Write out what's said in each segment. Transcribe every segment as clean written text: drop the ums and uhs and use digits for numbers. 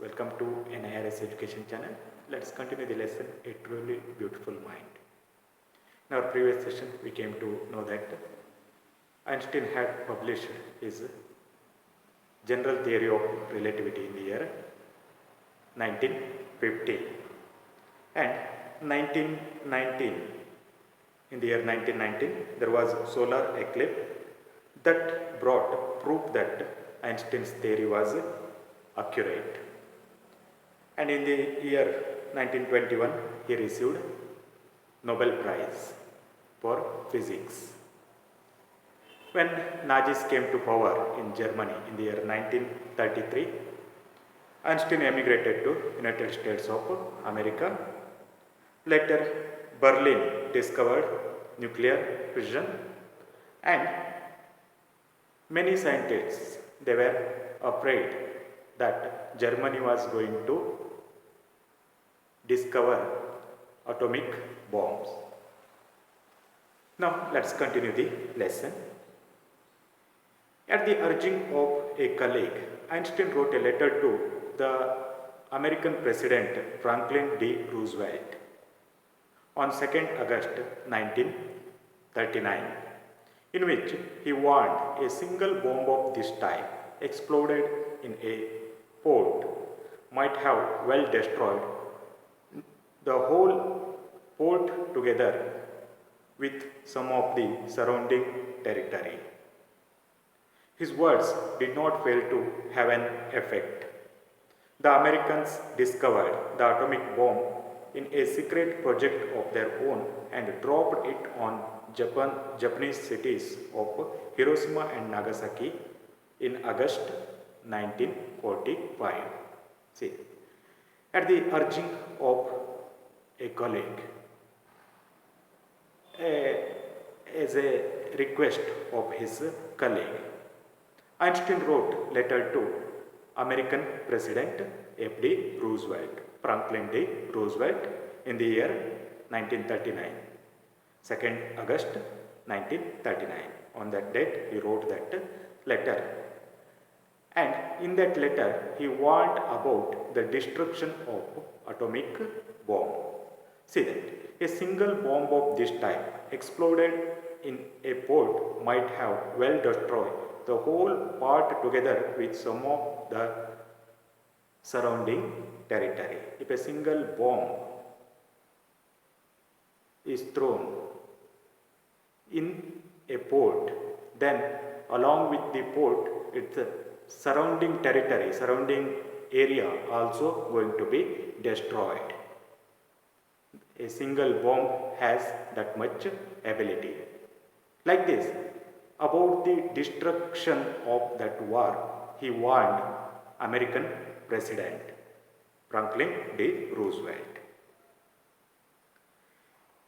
Welcome to NIRS Education channel. Let's continue the lesson, A Truly Beautiful Mind. In our previous session, we came to know that Einstein had published his general theory of relativity in the year 1950. And 1919, in the year 1919, there was solar eclipse that brought proof that Einstein's theory was accurate. And in the year 1921, he received Nobel Prize for Physics. When Nazis came to power in Germany in the year 1933, Einstein emigrated to United States of America. Later, Berlin discovered nuclear fission, and many scientists, they were afraid that Germany was going to discover atomic bombs. Now let's continue the lesson. At the urging of a colleague, Einstein wrote a letter to the American President Franklin D. Roosevelt on 2nd August 1939, in which he warned a single bomb of this type exploded in a port might have well destroyed the whole port together with some of the surrounding territory. His words did not fail to have an effect. The Americans discovered the atomic bomb in a secret project of their own and dropped it on Japanese cities of Hiroshima and Nagasaki in August 1945. See, at the urging of a colleague, as a request of his colleague, Einstein wrote letter to American President F.D. Roosevelt, Franklin D. Roosevelt, in the year 1939, 2nd August 1939. On that date, he wrote that letter. And in that letter, he warned about the destruction of atomic bomb. See that a single bomb of this type exploded in a port might have well destroyed the whole part together with some of the surrounding territory. If a single bomb is thrown in a port, then along with the port, its surrounding territory, surrounding area also going to be destroyed. A single bomb has that much ability. Like this, about the destruction of that war, he warned American President Franklin D. Roosevelt.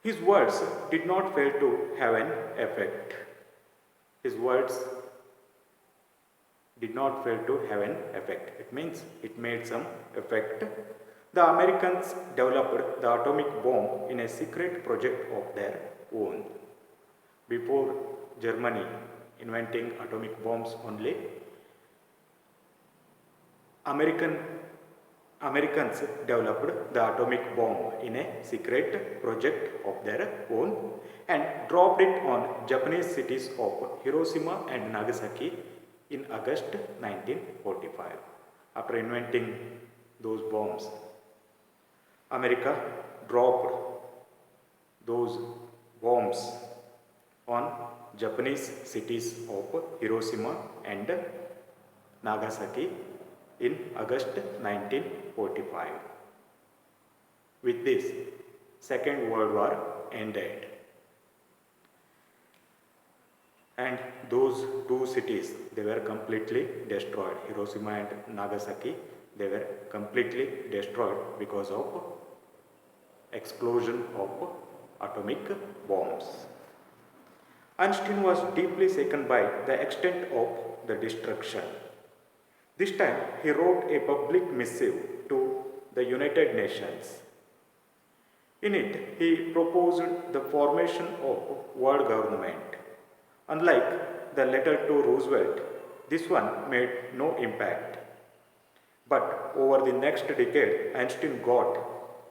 His words did not fail to have an effect. His words did not fail to have an effect. It means it made some effect. The Americans developed the atomic bomb in a secret project of their own. Before Germany inventing atomic bombs only, Americans developed the atomic bomb in a secret project of their own and dropped it on Japanese cities of Hiroshima and Nagasaki in August 1945. After inventing those bombs, America dropped those bombs on Japanese cities of Hiroshima and Nagasaki in August 1945. With this, Second World War ended. And those two cities, they were completely destroyed. Hiroshima and Nagasaki, they were completely destroyed because of explosion of atomic bombs. Einstein was deeply shaken by the extent of the destruction. This time, he wrote a public missive to the United Nations. In it, he proposed the formation of world government. Unlike the letter to Roosevelt, this one made no impact. But over the next decade, Einstein got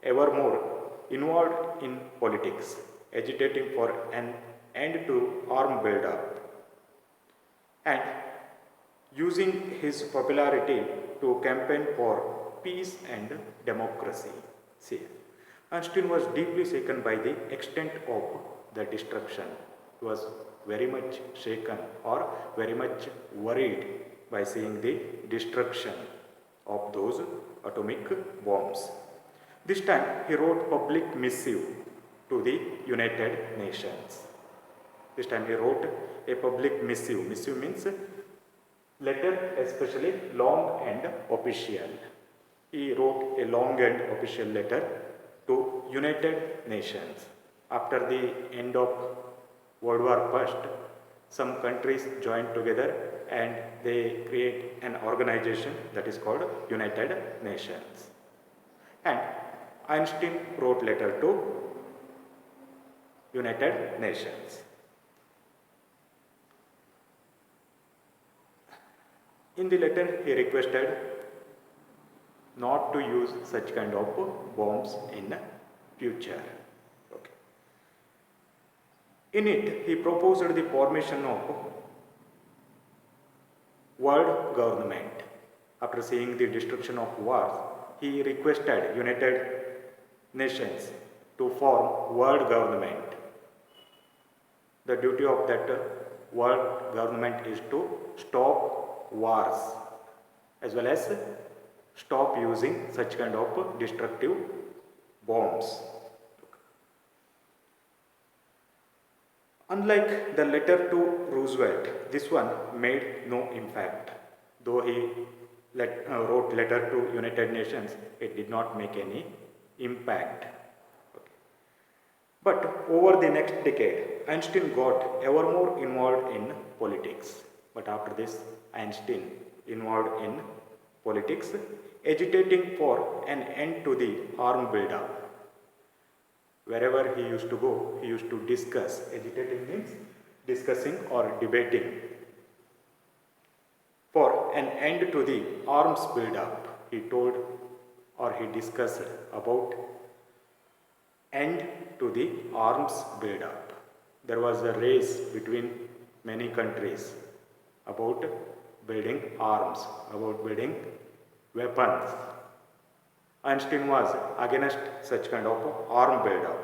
ever more involved in politics, agitating for an end to arm buildup and using his popularity to campaign for peace and democracy. See, Einstein was deeply shaken by the extent of the destruction. He was very much shaken or very much worried by seeing the destruction of those atomic bombs. This time he wrote public missive to the United Nations. This time he wrote a public missive. Missive means letter, especially long and official. He wrote a long and official letter to United Nations. After the end of World War I, some countries joined together and they create an organization that is called United Nations. And Einstein wrote letter to United Nations. In the letter, he requested not to use such kind of bombs in future. Okay. In it, he proposed the formation of world government. After seeing the destruction of wars, he requested United Nations to form world government. The duty of that world government is to stop wars as well as stop using such kind of destructive bombs. Unlike the letter to Roosevelt, this one made no impact. Though he wrote letter to United Nations, it did not make any impact. But over the next decade, Einstein got ever more involved in politics. But after this, Einstein involved in politics, agitating for an end to the arm buildup. Wherever he used to go, he used to discuss. Agitating means discussing or debating for an end to the arms buildup. He told or he discussed about end to the arms buildup. There was a race between many countries about building arms, about building weapons. Einstein was against such kind of arm buildup.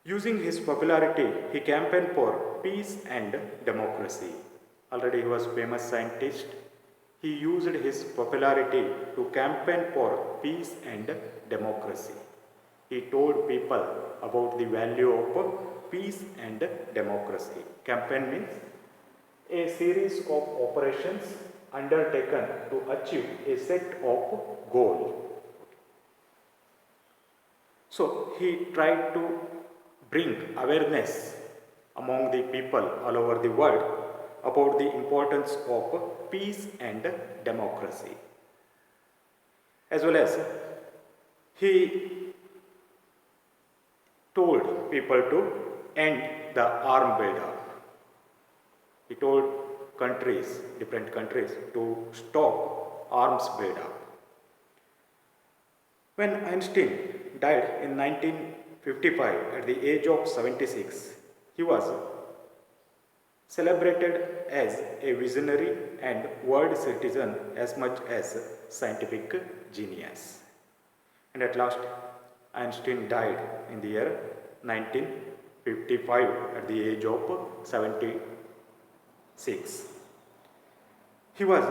Using his popularity, he campaigned for peace and democracy. Already he was a famous scientist. He used his popularity to campaign for peace and democracy. He told people about the value of peace and democracy. Campaign means a series of operations undertaken to achieve a set of goal. So he tried to bring awareness among the people all over the world about the importance of peace and democracy. As well as he told people to end the arm buildup. He told countries, different countries, to stop arms buildup. When Einstein died in 1955 at the age of 76, he was celebrated as a visionary and world citizen as much as scientific genius. And at last, Einstein died in the year 1955 at the age of 76. He was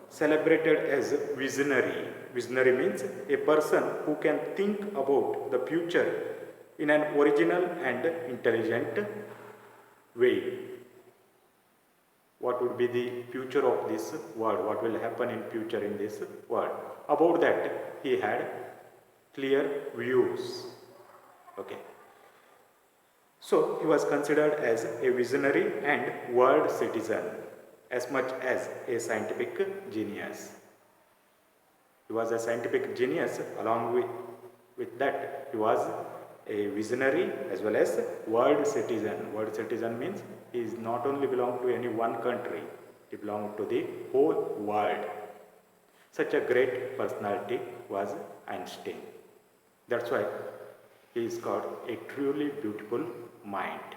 celebrated as visionary. Visionary means a person who can think about the future in an original and intelligent way. What would be the future of this world? What will happen in future in this world? About that, he had clear views. Okay. So he was considered as a visionary and world citizen as much as a scientific genius. He was a scientific genius. Along with that, he was a visionary as well as world citizen. World citizen means he is not only belong to any one country, he belonged to the whole world. Such a great personality was Einstein. That's why he is called a truly beautiful mind.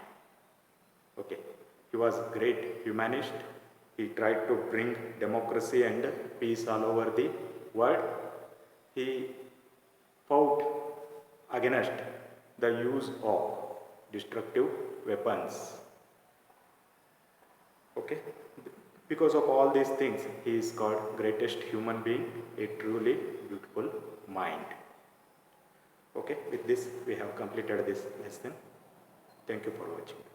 Okay, he was a great humanist. He tried to bring democracy and peace all over the world. He fought against the use of destructive weapons. Okay, because of all these things, he is called greatest human being, a truly beautiful mind. Okay, with this we have completed this lesson. Thank you for watching.